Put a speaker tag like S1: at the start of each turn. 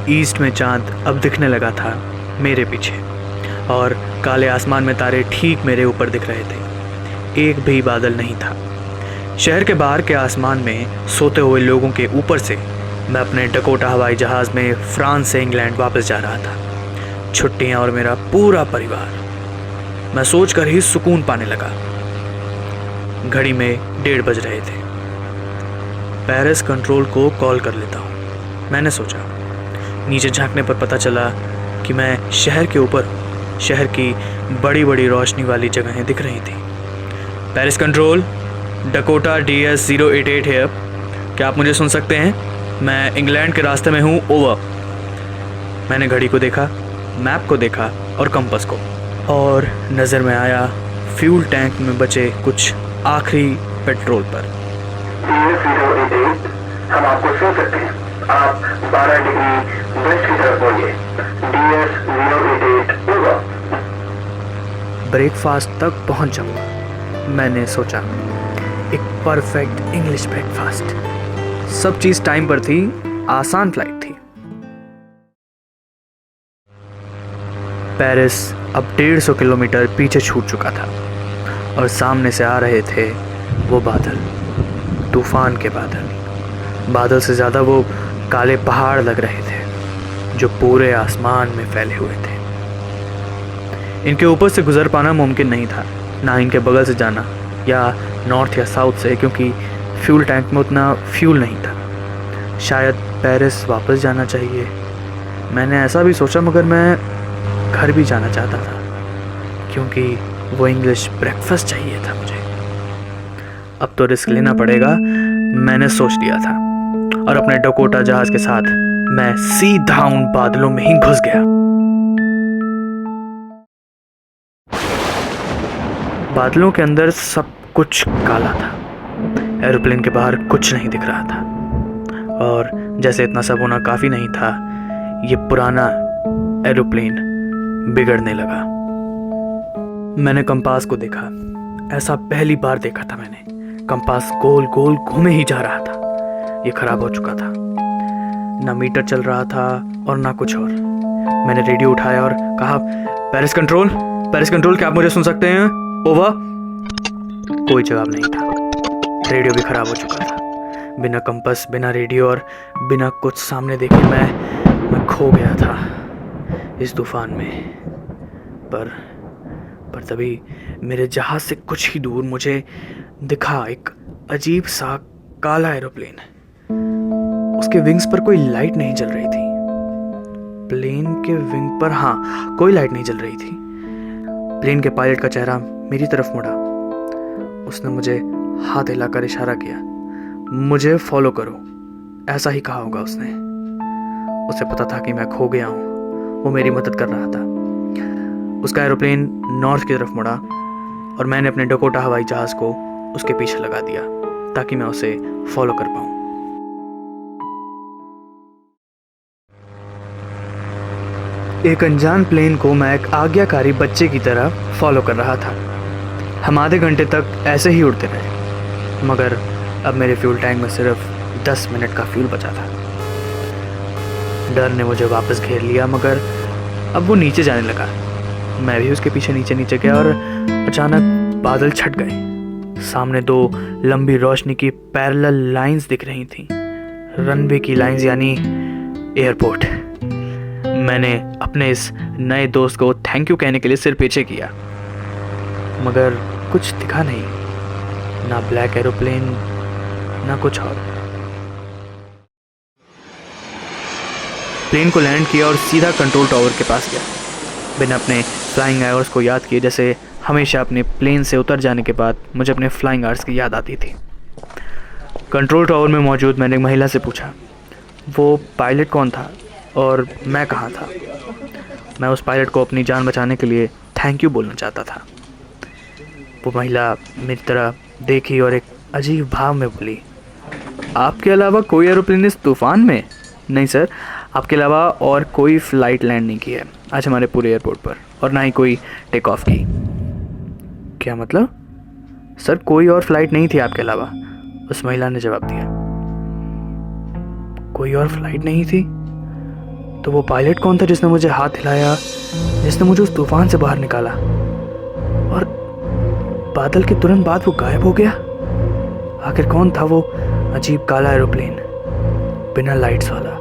S1: East में चांद अब दिखने लगा था मेरे पीछे, और काले आसमान में तारे ठीक मेरे ऊपर दिख रहे थे। एक भी बादल नहीं था। शहर के बाहर के आसमान में सोते हुए लोगों के ऊपर से मैं अपने डकोटा हवाई जहाज़ में फ्रांस से इंग्लैंड वापस जा रहा था। छुट्टियां और मेरा पूरा परिवार। मैं सोचकर ही सुकून पाने लगा। घड़ी में 1:30 बज रहे थे। पेरिस कंट्रोल को कॉल कर लेता हूँ, मैंने सोचा। नीचे झांकने पर पता चला कि मैं शहर के ऊपर हूँ। शहर की बड़ी बड़ी रोशनी वाली जगहें दिख रही थी। पेरिस कंट्रोल, डकोटा DS 088 है। क्या आप मुझे सुन सकते हैं? मैं इंग्लैंड के रास्ते में हूँ, ओवर। मैंने घड़ी को देखा, मैप को देखा और कंपास को, और नज़र में आया फ्यूल टैंक में बचे कुछ आखिरी पेट्रोल पर।
S2: DS 088, हम आपको सुन सकते हैं। आप 12 डिग्री वेस्ट की तरफ बोलिए। DS 088, over.
S1: ब्रेकफास्ट तक पहुंच जाऊंगा, मैंने सोचा। एक परफेक्ट इंग्लिश ब्रेकफास्ट। सब चीज़ टाइम पर थी, आसान फ्लाइट थी। पेरिस अब 150 किलोमीटर पीछे छूट चुका था, और सामने से आ रहे थे वो बादल, तूफान के बादल। बादल से ज़्यादा वो काले पहाड़ लग रहे थे जो पूरे आसमान में फैले हुए थे। इनके ऊपर से गुजर पाना मुमकिन नहीं था, ना इनके बगल से जाना, या नॉर्थ या साउथ से, क्योंकि फ्यूल टैंक में उतना फ्यूल नहीं था। शायद पेरिस वापस जाना चाहिए, मैंने ऐसा भी सोचा, मगर मैं घर भी जाना चाहता था, क्योंकि वो इंग्लिश ब्रेकफास्ट चाहिए था मुझे। अब तो रिस्क लेना पड़ेगा, मैंने सोच लिया था, और अपने डकोटा जहाज के साथ मैं सीधा उन बादलों में ही घुस गया। बादलों के अंदर सब कुछ काला था। एरोप्लेन के बाहर कुछ नहीं दिख रहा था, और जैसे इतना सब होना काफ़ी नहीं था, ये पुराना एरोप्लेन बिगड़ने लगा। मैंने कंपास को देखा। ऐसा पहली बार देखा था मैंने। कंपास गोल गोल घूमे ही जा रहा था। ये खराब हो चुका था। ना मीटर चल रहा था और ना कुछ और। मैंने रेडियो उठाया और कहा, पेरिस कंट्रोल, पेरिस कंट्रोल, क्या आप मुझे सुन सकते हैं? ओवर। कोई जवाब नहीं था। रेडियो भी खराब हो चुका था। बिना कंपास, बिना रेडियो और बिना कुछ सामने देखे मैं खो गया था इस तूफान में। पर तभी मेरे जहाज से कुछ ही दूर मुझे दिखा एक अजीब सा काला एरोप्लेन। उसके विंग्स पर कोई लाइट नहीं जल रही थी। प्लेन के विंग पर, हाँ, कोई लाइट नहीं जल रही थी। प्लेन के पायलट का चेहरा मेरी तरफ मुड़ा। उसने मुझे हाथ हिलाकर इशारा किया, मुझे फॉलो करो, ऐसा ही कहा होगा उसने। उसे पता था कि मैं खो गया हूँ। वो मेरी मदद कर रहा था। उसका एरोप्लेन नॉर्थ की तरफ मुड़ा, और मैंने अपने डकोटा हवाई जहाज को उसके पीछे लगा दिया ताकि मैं उसे फॉलो कर पाऊँ। एक अनजान प्लेन को मैं एक आज्ञाकारी बच्चे की तरह फॉलो कर रहा था। हम आधे घंटे तक ऐसे ही उड़ते रहे, मगर अब मेरे फ्यूल टैंक में सिर्फ 10 मिनट का फ्यूल बचा था। डर ने मुझे वापस घेर लिया, मगर अब वो नीचे जाने लगा। मैं भी उसके पीछे नीचे गया, और अचानक बादल छट गए। सामने 2 लंबी रोशनी की पैरेलल लाइंस दिख रही थीं। रनवे की लाइंस, यानी एयरपोर्ट। मैंने अपने इस नए दोस्त को थैंक यू कहने के लिए सिर पीछे किया, मगर कुछ दिखा नहीं। ना ब्लैक एरोप्लेन, ना कुछ और। प्लेन को लैंड किया और सीधा कंट्रोल टावर के पास गया, बिना अपने फ्लाइंग आवर्स को याद किए, जैसे हमेशा अपने प्लेन से उतर जाने के बाद मुझे अपने फ्लाइंग आवर्स की याद आती थी। कंट्रोल टावर में मौजूद मैंने एक महिला से पूछा, वो पायलट कौन था और मैं कहाँ था। मैं उस पायलट को अपनी जान बचाने के लिए थैंक यू बोलना चाहता था। वो महिला मेरी तरह देखी और एक अजीब भाव में बोली, आपके अलावा कोई एरोप्लेन इस तूफान में? नहीं सर, आपके अलावा और कोई फ़्लाइट लैंड नहीं की है आज हमारे पूरे एयरपोर्ट पर, और ना ही कोई टेक ऑफ की। क्या मतलब? सर, कोई और फ्लाइट नहीं थी आपके अलावा, उस महिला ने जवाब दिया। कोई और फ्लाइट नहीं थी? तो वो पायलट कौन था जिसने मुझे हाथ हिलाया, जिसने मुझे उस तूफान से बाहर निकाला? और बादल के तुरंत बाद वो गायब हो गया। आखिर कौन था वो अजीब काला एरोप्लेन बिना लाइट्स वाला?